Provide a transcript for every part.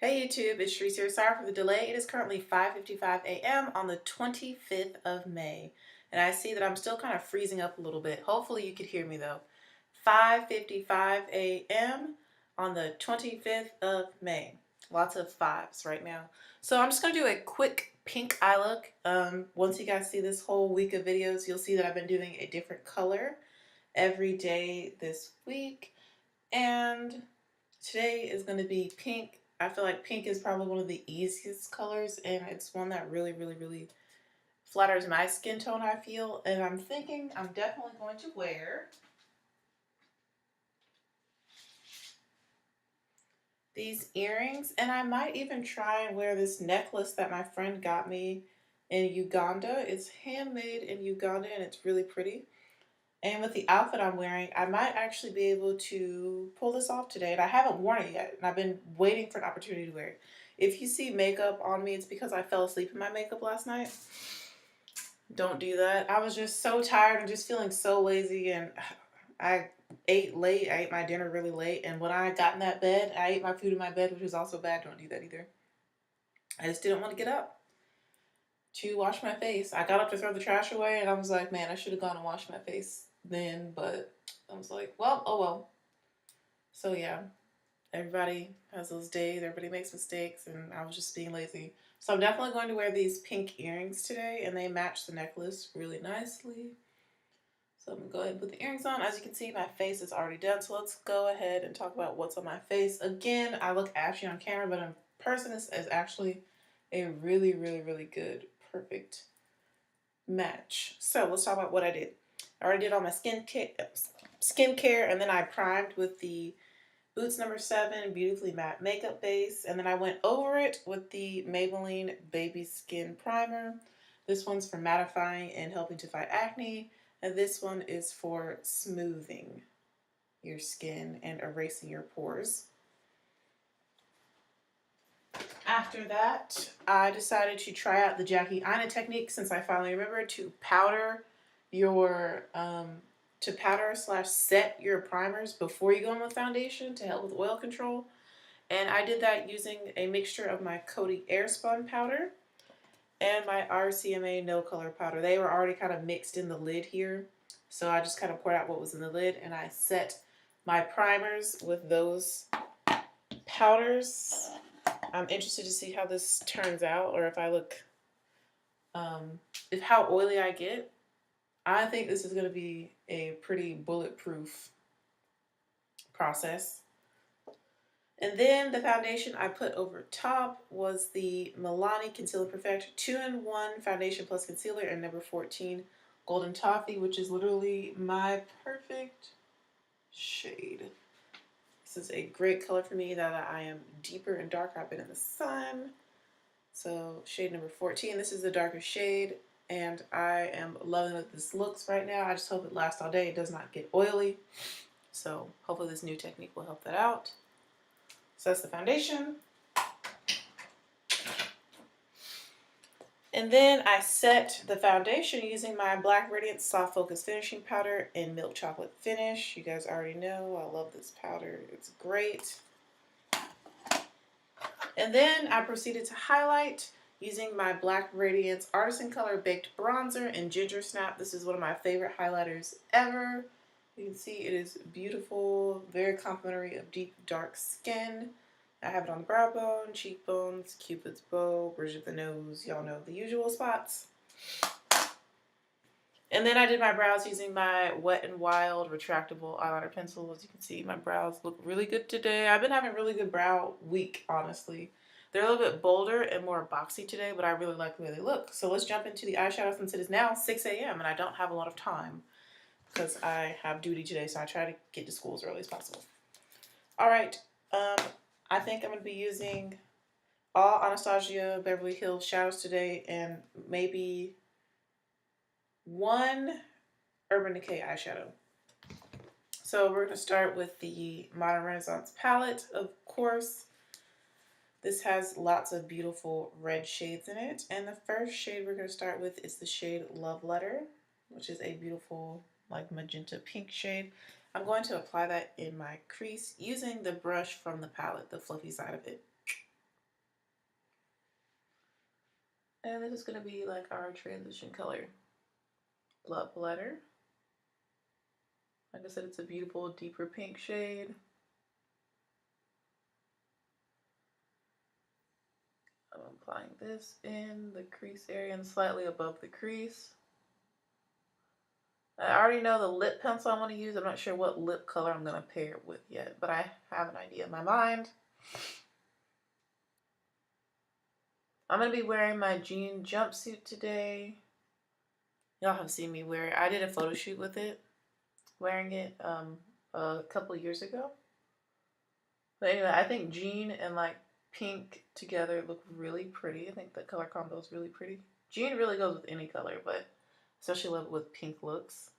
Hey YouTube, it's Cherise here. Sorry for the delay. It is currently 5:55 a.m. on the 25th of May. And I see that I'm still kind of freezing up a little bit. Hopefully you could hear me though. 5:55 a.m. on the 25th of May. Lots of fives right now. So I'm just going to do a quick pink eye look. Once you guys see this whole week of videos, you'll see that I've been doing a different color every day this week. And today is going to be pink. I feel like pink is probably one of the easiest colors, and it's one that really flatters my skin tone, I feel. And I'm thinking I'm definitely going to wear these earrings, and I might even try and wear this necklace that my friend got me in Uganda. It's handmade in Uganda, and it's really pretty. And with the outfit I'm wearing, I might actually be able to pull this off today. And I haven't worn it yet. And I've been waiting for an opportunity to wear it. If you see makeup on me, it's because I fell asleep in my makeup last night. Don't do that. I was just so tired and just feeling so lazy. And I ate late. I ate my dinner really late. And when I got in that bed, I ate my food in my bed, which was also bad. Don't do that either. I just didn't want to get up to wash my face. I got up to throw the trash away. And I was like, man, I should have gone and washed my face then, but I was like, well, oh well. So yeah, everybody has those days, everybody makes mistakes, and I was just being lazy. So I'm definitely going to wear these pink earrings today, and they match the necklace really nicely. So I'm gonna go ahead and put the earrings on. As you can see, my face is already done, so let's go ahead and talk about what's on my face. Again, I look ashy on camera, but in person this is actually a really good, perfect match. So let's talk about what I did. I already did all my skincare, and then I primed with the Boots No. 7 Beautifully Matte Makeup Base, and then I went over it with the Maybelline Baby Skin Primer. This one's for mattifying and helping to fight acne, and this one is for smoothing your skin and erasing your pores. After that, I decided to try out the Jackie Aina technique since I finally remembered to powder your / set your primers before you go in with foundation to help with oil control. And I did that using a mixture of my Coty Airspun powder and my RCMA No Color powder. They were already kind of mixed in the lid here, so I just kind of poured out what was in the lid, and I set my primers with those powders. I'm interested to see how this turns out, or if I look, if how oily I get. I think this is going to be a pretty bulletproof process. And then the foundation I put over top was the Milani Conceal and Perfect 2-in-1 Foundation Plus Concealer in number 14 Golden Toffee, which is literally my perfect shade. This is a great color for me that I am deeper and darker. I've been in the sun. So shade number 14. This is the darker shade, and I am loving what this looks right now. I just hope it lasts all day. It does not get oily. So hopefully this new technique will help that out. So that's the foundation. And then I set the foundation using my Black Radiance Soft Focus Finishing Powder in Milk Chocolate Finish. You guys already know I love this powder. It's great. And then I proceeded to highlight using my Black Radiance Artisan Color Baked Bronzer in Ginger Snap. This is one of my favorite highlighters ever. You can see it is beautiful, very complimentary of deep, dark skin. I have it on the brow bone, cheekbones, Cupid's bow, bridge of the nose. Y'all know the usual spots. And then I did my brows using my Wet n Wild retractable eyeliner pencil. As you can see, my brows look really good today. I've been having a really good brow week, honestly. They're a little bit bolder and more boxy today, but I really like the way they look. So let's jump into the eyeshadow since it is now 6 a.m. and I don't have a lot of time because I have duty today, so I try to get to school as early as possible. All right, I think I'm going to be using all Anastasia Beverly Hills shadows today and maybe one Urban Decay eyeshadow. So we're going to start with the Modern Renaissance palette, of course. This has lots of beautiful red shades in it. And the first shade we're going to start with is the shade Love Letter, which is a beautiful like magenta pink shade. I'm going to apply that in my crease using the brush from the palette, the fluffy side of it. And this is going to be like our transition color. Love Letter. Like I said, it's a beautiful, deeper pink shade. I'm applying this in the crease area and slightly above the crease. I already know the lip pencil I want to use. I'm not sure what lip color I'm going to pair it with yet, but I have an idea in my mind. I'm going to be wearing my jean jumpsuit today. Y'all have seen me wear it. I did a photo shoot with it, wearing it a couple of years ago. But anyway, I think jean and like pink together look really pretty. I think the color combo is really pretty. Jean really goes with any color, but especially love it with pink looks,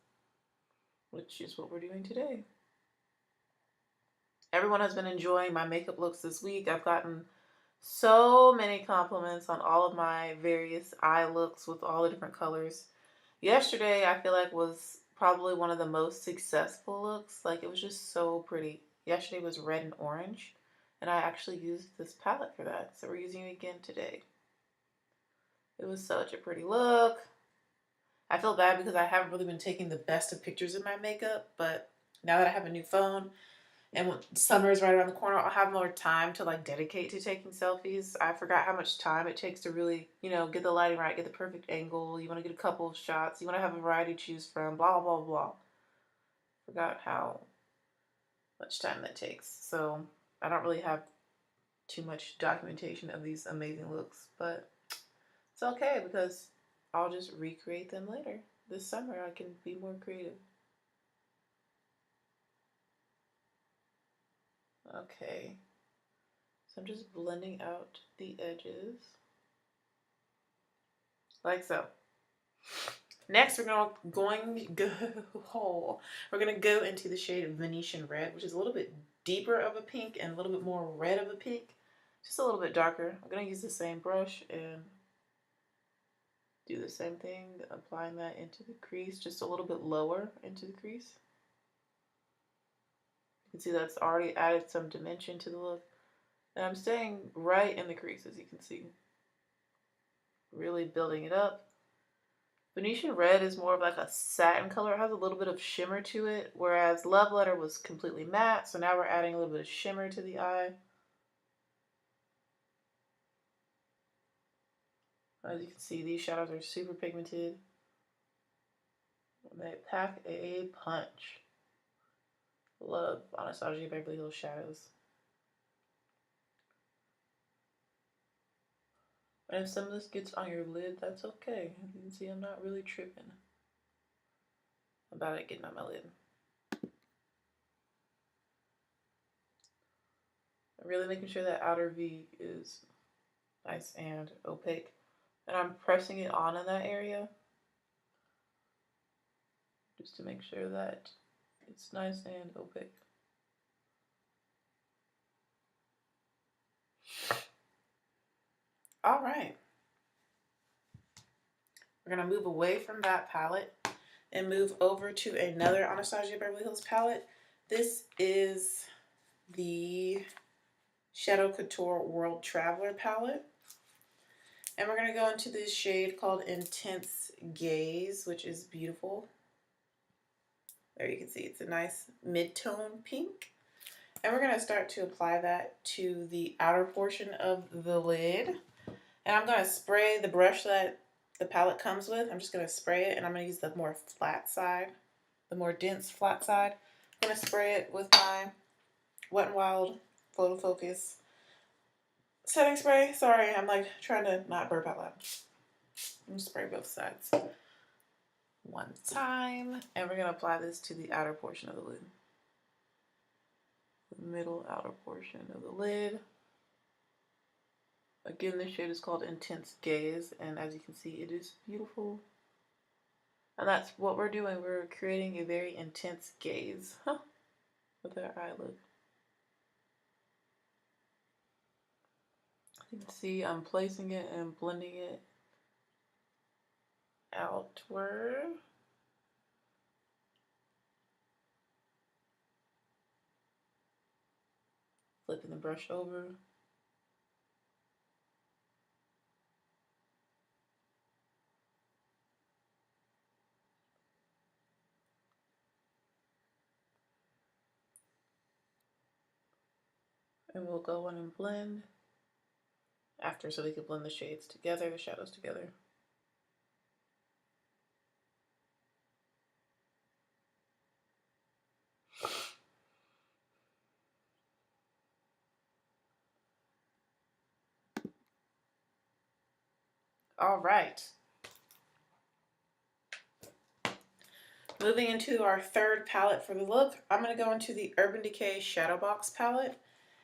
which is what we're doing today. Everyone has been enjoying my makeup looks this week. I've gotten so many compliments on all of my various eye looks with all the different colors. Yesterday, I feel like was probably one of the most successful looks. Like, it was just so pretty. Yesterday was red and orange, and I actually used this palette for that. So we're using it again today. It was such a pretty look. I feel bad because I haven't really been taking the best of pictures of my makeup, but now that I have a new phone, and when summer is right around the corner, I'll have more time to like dedicate to taking selfies. I forgot how much time it takes to really, get the lighting right, get the perfect angle. You want to get a couple of shots. You want to have a variety to choose from, blah, blah, blah. Forgot how much time that takes. So I don't really have too much documentation of these amazing looks, but it's okay because I'll just recreate them later. This summer I can be more creative. Okay, so I'm just blending out the edges, like so. Next, we're going to go into the shade of Venetian Red, which is a little bit deeper of a pink and a little bit more red of a pink, just a little bit darker. I'm going to use the same brush and do the same thing, applying that into the crease, just a little bit lower into the crease. You can see that's already added some dimension to the look. And I'm staying right in the crease, as you can see. Really building it up. Venetian Red is more of like a satin color. It has a little bit of shimmer to it, whereas Love Letter was completely matte. So now we're adding a little bit of shimmer to the eye. As you can see, these shadows are super pigmented. They pack a punch. Love Anastasia Beverly Hills shadows. And if some of this gets on your lid, that's okay. You can see I'm not really tripping about it getting on my lid. I'm really making sure that outer V is nice and opaque. And I'm pressing it on in that area just to make sure that it's nice and opaque. All right. We're going to move away from that palette and move over to another Anastasia Beverly Hills palette. This is the Shadow Couture World Traveler palette. And we're going to go into this shade called Intense Gaze, which is beautiful. There you can see it's a nice mid-tone pink. And we're going to start to apply that to the outer portion of the lid. And I'm going to spray the brush that the palette comes with. I'm just going to spray it, and I'm going to use the more flat side, the more dense flat side. I'm going to spray it with my Wet n Wild Photo Focus setting spray. Sorry, I'm like trying to not burp out loud. I'm going to spray both sides one time, and we're going to apply this to the outer portion of the lid. The middle outer portion of the lid. Again, this shade is called Intense Gaze, and as you can see, it is beautiful. And that's what we're doing. We're creating a very intense gaze with our eye look. You can see I'm placing it and blending it outward. Flipping the brush over. And we'll go in and blend after so we can blend the shades together, the shadows together. All right. Moving into our third palette for the look, I'm going to go into the Urban Decay Shadow Box palette,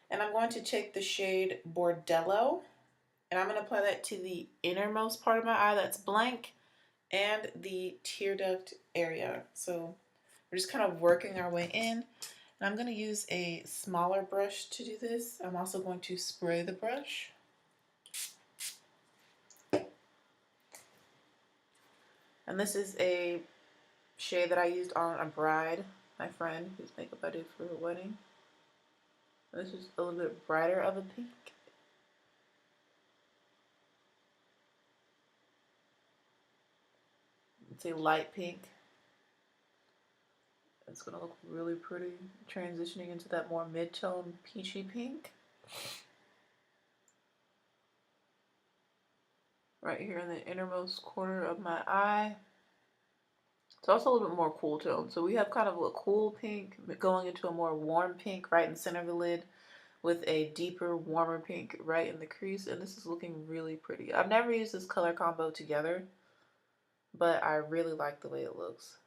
and I'm going to take the shade Bordello, and I'm going to apply that to the innermost part of my eye that's blank and the tear duct area. So we're just kind of working our way in, and I'm going to use a smaller brush to do this. I'm also going to spray the brush. And this is a shade that I used on a bride, my friend whose makeup I did for her wedding. This is a little bit brighter of a pink. It's a light pink. It's gonna look really pretty, transitioning into that more mid-tone peachy pink. Right here in the innermost corner of my eye. It's also a little bit more cool tone. So we have kind of a cool pink going into a more warm pink right in the center of the lid with a deeper, warmer pink right in the crease. And this is looking really pretty. I've never used this color combo together, but I really like the way it looks.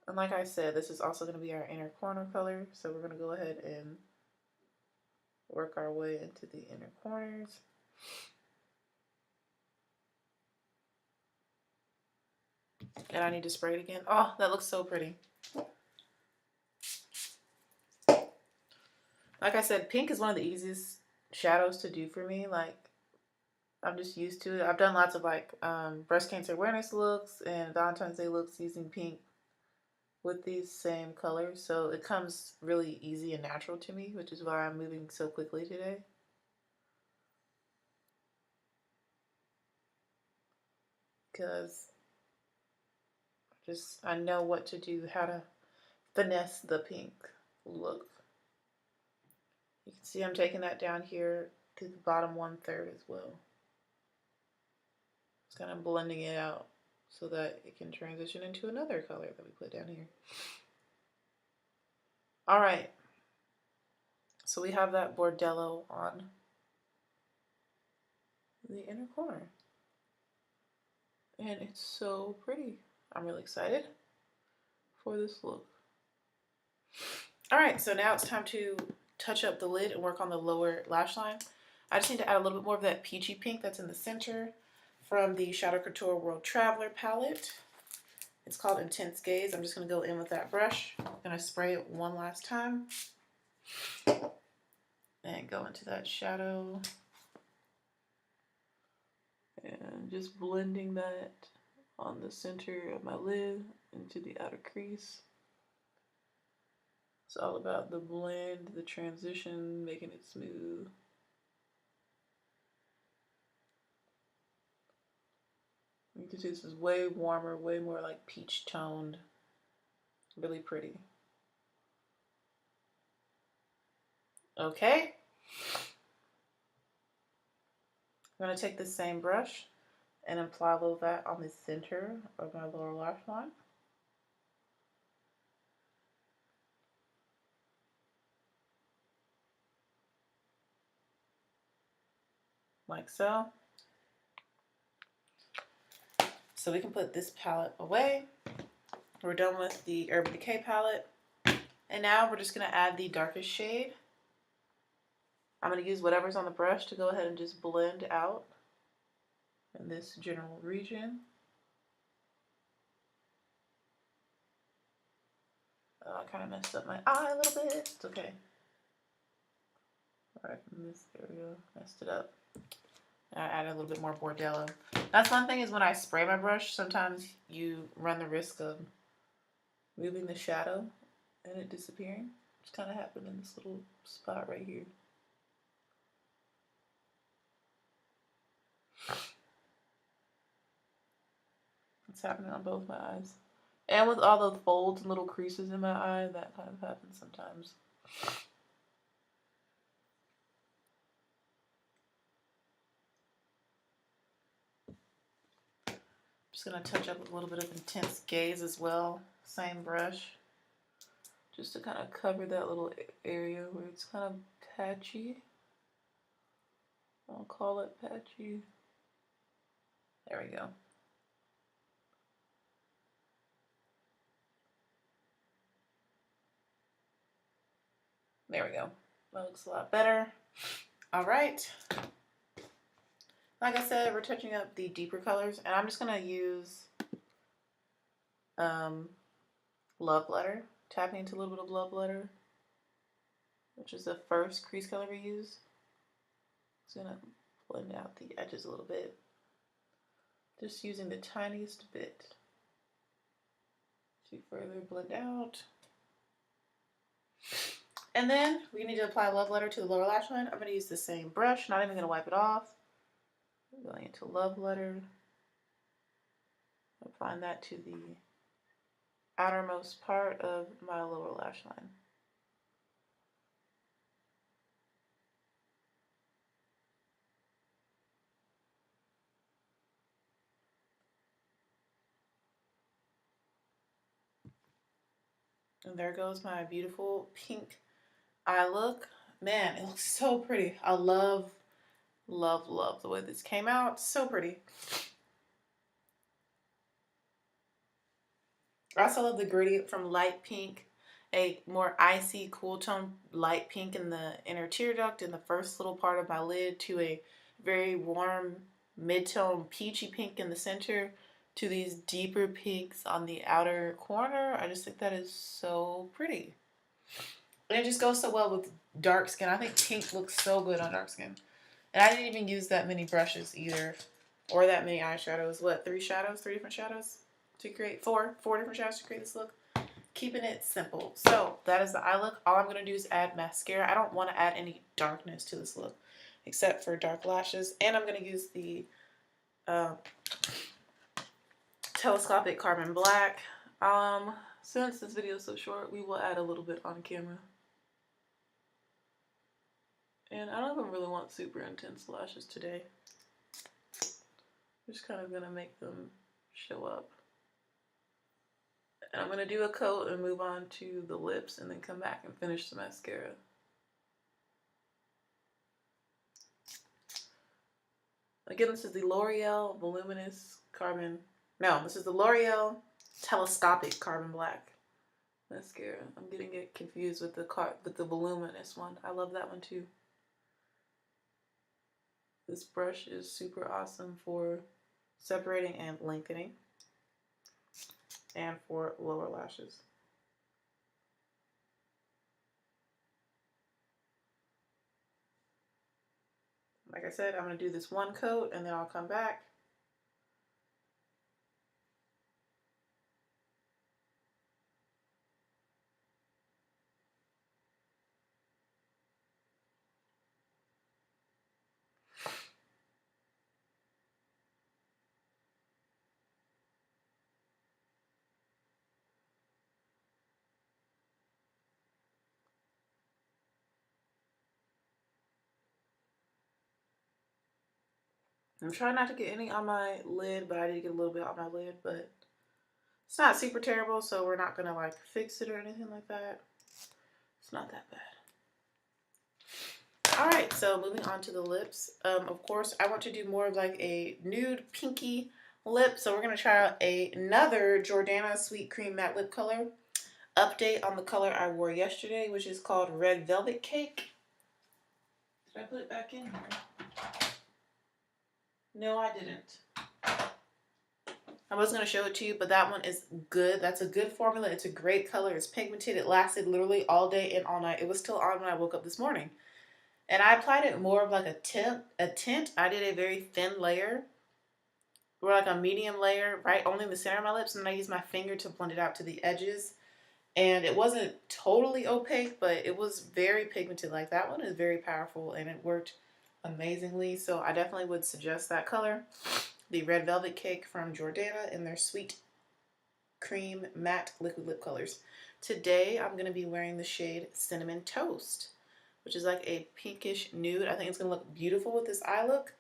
And like I said, this is also going to be our inner corner color. So we're going to go ahead and work our way into the inner corners. And I need to spray it again. Oh, that looks so pretty. Like I said, pink is one of the easiest shadows to do for me. Like, I'm just used to it. I've done lots of like breast cancer awareness looks and Valentine's Day looks using pink with these same colors. So it comes really easy and natural to me, which is why I'm moving so quickly today. Because I know what to do, how to finesse the pink look. You can see I'm taking that down here to the bottom 1/3 as well. It's kind of blending it out so that it can transition into another color that we put down here. All right, so we have that Bordello on the inner corner. And it's so pretty. I'm really excited for this look. All right, so now it's time to touch up the lid and work on the lower lash line. I just need to add a little bit more of that peachy pink that's in the center from the Shadow Couture World Traveler palette. It's called Intense Gaze. I'm just going to go in with that brush. I'm going to spray it one last time. And go into that shadow. And just blending that on the center of my lid into the outer crease. It's all about the blend, the transition, making it smooth. You can see this is way warmer, way more like peach toned. Really pretty. Okay. I'm going to take the same brush and apply a little of that on the center of my lower lash line. Like so. So we can put this palette away. We're done with the Urban Decay palette. And now we're just going to add the darkest shade. I'm going to use whatever's on the brush to go ahead and just blend out in this general region. Oh, I kind of messed up my eye a little bit. It's okay. Right in this area, messed it up. I added a little bit more Bordello. That's one thing is when I spray my brush, sometimes you run the risk of moving the shadow and it disappearing. Which kind of happened in this little spot right here. It's happening on both my eyes. And with all those folds and little creases in my eye, that kind of happens sometimes. Just gonna touch up a little bit of intense gaze as well. Same brush. Just to kind of cover that little area where it's kind of patchy. I'll call it patchy. There we go. There we go. That looks a lot better. All right. Like I said, we're touching up the deeper colors, and I'm just gonna use Love Letter, tapping into a little bit of Love Letter, which is the first crease color we use. It's gonna blend out the edges a little bit, just using the tiniest bit to further blend out. And then we need to apply Love Letter to the lower lash line. I'm gonna use the same brush, not even gonna wipe it off. Going into Love Letter, applying that to the outermost part of my lower lash line. And there goes my beautiful pink eye look. Man, it looks so pretty. I love, love, love the way this came out. So pretty. I also love the gradient from light pink, a more icy, cool tone light pink in the inner tear duct in the first little part of my lid, to a very warm mid-tone peachy pink in the center, to these deeper pinks on the outer corner. I just think that is so pretty. And it just goes so well with dark skin. I think pink looks so good on dark skin. And I didn't even use that many brushes either, or that many eyeshadows. What, 3 different shadows to create, four different shadows to create this look? Keeping it simple. So that is the eye look. All I'm going to do is add mascara. I don't want to add any darkness to this look, except for dark lashes. And I'm going to use the telescopic carbon black. Since this video is so short, we will add a little bit on camera. And I don't even really want super intense lashes today. I'm just kind of going to make them show up. And I'm going to do a coat and move on to the lips and then come back and finish the mascara. Again, this is the L'Oreal Voluminous Carbon... No, this is the L'Oreal Telescopic Carbon Black mascara. I'm getting it confused with the voluminous one. I love that one too. This brush is super awesome for separating and lengthening, and for lower lashes. Like I said, I'm going to do this one coat and then I'll come back. I'm trying not to get any on my lid, but I did get a little bit on my lid, but it's not super terrible, so we're not going to like fix it or anything like that. It's not that bad. Alright, so moving on to the lips. Of course, I want to do more of like a nude pinky lip, so we're going to try out another Jordana Sweet Cream Matte Lip Color. Update on the color I wore yesterday, which is called Red Velvet Cake. Did I put it back in here? No, I didn't. I was going to show it to you, but that one is good. That's a good formula. It's a great color. It's pigmented. It lasted literally all day and all night. It was still on when I woke up this morning. And I applied it more of like a tint. I did a very thin layer, or like a medium layer, right, only in the center of my lips. And then I used my finger to blend it out to the edges. And it wasn't totally opaque, but it was very pigmented. Like that one is very powerful and it worked amazingly. So I definitely would suggest that color. The Red Velvet Cake from Jordana in their Sweet Cream Matte Liquid Lip Colors. Today I'm going to be wearing the shade Cinnamon Toast, which is like a pinkish nude. I think it's going to look beautiful with this eye look.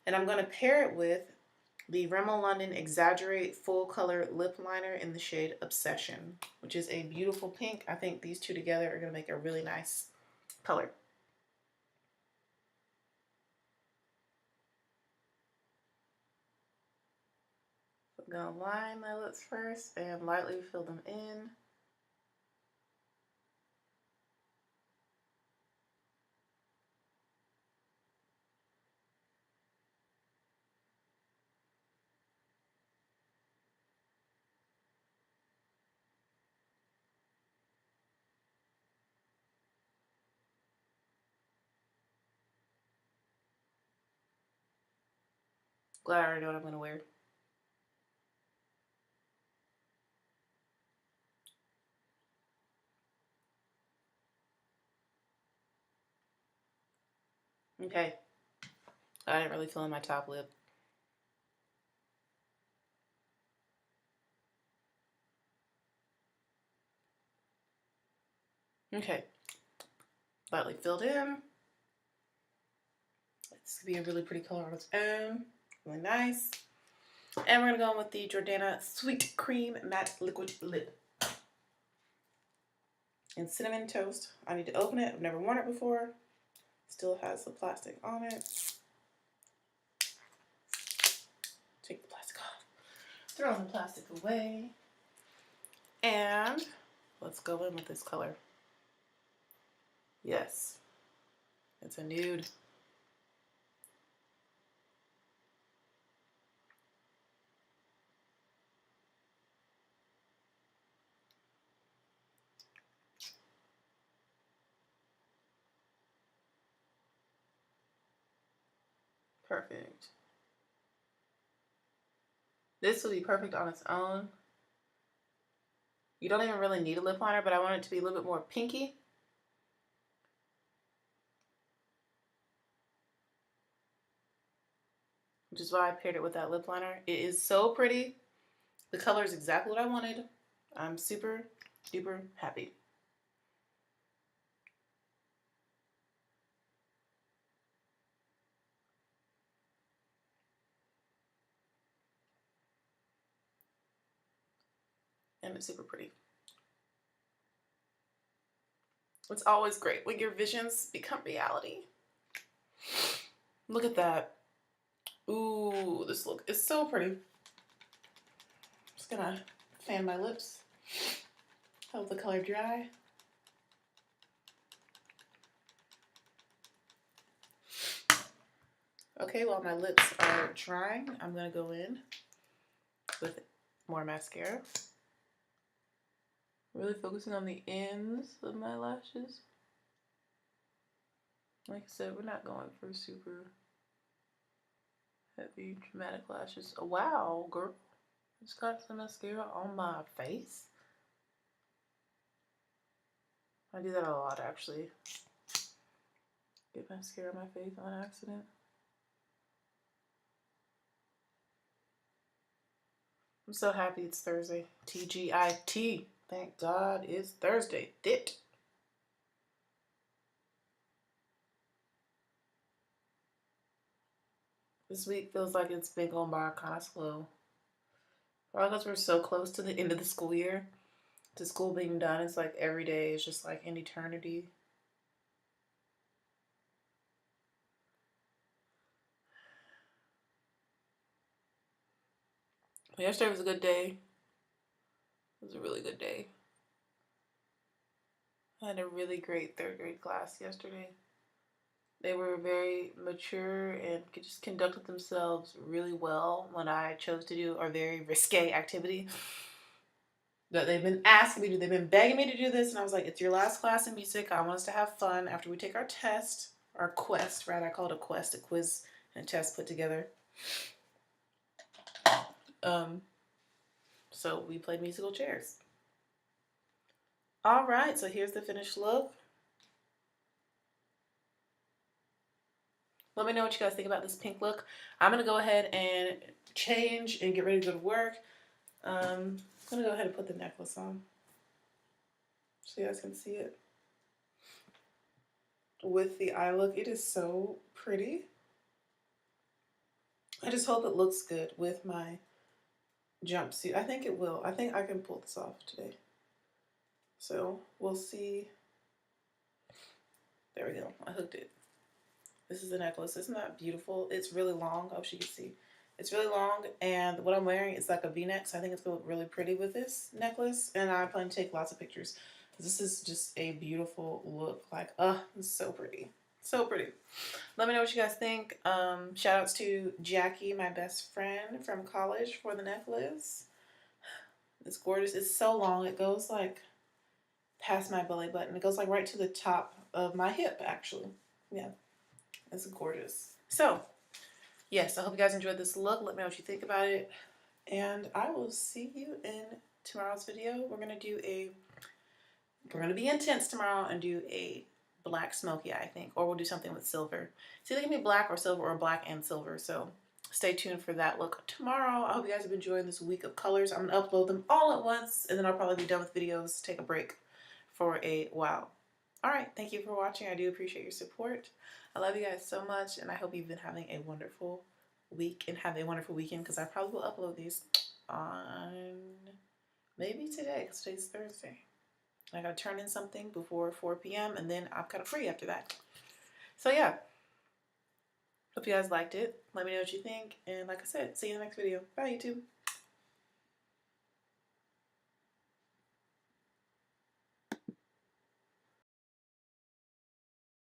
And I'm going to pair it with the Rimmel London Exaggerate Full Color Lip Liner in the shade Obsession, which is a beautiful pink. I think these two together are going to make a really nice color. So I'm going to line my lips first and lightly fill them in. Glad I already know what I'm going to wear. Okay. I didn't really fill in my top lip. Okay. Lightly filled in. This could be a really pretty color on its own. Really nice. And we're going to go in with the Jordana Sweet Cream Matte Liquid Lip. And Cinnamon Toast. I need to open it. I've never worn it before. Still has the plastic on it. Take the plastic off. Throw the plastic away. And let's go in with this color. Yes. It's a nude. Perfect. This will be perfect on its own. You don't even really need a lip liner, but I want it to be a little bit more pinky. Which is why I paired it with that lip liner. It is so pretty. The color is exactly what I wanted. I'm super duper happy. And it's super pretty. It's always great when your visions become reality. Look at that. Ooh, this look is so pretty. Just gonna fan my lips. Help the color dry. Okay, while my lips are drying, I'm gonna go in with more mascara. Really focusing on the ends of my lashes. Like I said, we're not going for super heavy, dramatic lashes. Oh, wow, girl. Just got some mascara on my face. I do that a lot, actually. Get mascara on my face on accident. I'm so happy it's Thursday. TGIT. Thank God it's Thursday. Dit. This week feels like it's been going by kind of slow. Probably because we're so close to the end of the school year. To school being done, it's like every day is just like an eternity. Yesterday was a good day. It was a really good day. I had a really great third grade class yesterday. They were very mature and just conducted themselves really well when I chose to do a very risque activity that they've been asking me to do. They've been begging me to do this, and I was like, it's your last class in music. I want us to have fun after we take our test, our quest, right? I call it a quest, a quiz and a test put together. So we played musical chairs. All right, so here's the finished look. Let me know what you guys think about this pink look. I'm going to go ahead and change and get ready to go to work. I'm going to go ahead and put the necklace on. so you guys can see it with the eye look. It is so pretty. I just hope it looks good with my jumpsuit. I think it will. I think I can pull this off today. So we'll see. There we go. I hooked it. This is the necklace. Isn't that beautiful? It's really long. I hope you can see. It's really long, and what I'm wearing is like a v-neck, so I think it's going to look really pretty with this necklace, and I plan to take lots of pictures. This is just a beautiful look. Like, it's so pretty. So pretty. Let me know what you guys think. Shout outs to Jackie, my best friend from college, for the necklace. It's gorgeous. It's so long. It goes like past my belly button. It goes like right to the top of my hip, actually. Yeah. It's gorgeous. So, yes, I hope you guys enjoyed this look. Let me know what you think about it. And I will see you in tomorrow's video. We're going to be intense tomorrow and do a black smoky eye, I think. Or we'll do something with silver. It's either going to be black or silver, or black and silver. So stay tuned for that look tomorrow. I hope you guys have been enjoying this week of colors. I'm going to upload them all at once, and then I'll probably be done with videos, take a break for a while. All right, thank you for watching. I do appreciate your support. I love you guys so much, and I hope you've been having a wonderful week and have a wonderful weekend, because I probably will upload these on maybe today, because today's Thursday. I gotta turn in something before 4 p.m. and then I'm kind of free after that. So yeah, hope you guys liked it. Let me know what you think, and like I said, see you in the next video. Bye, YouTube.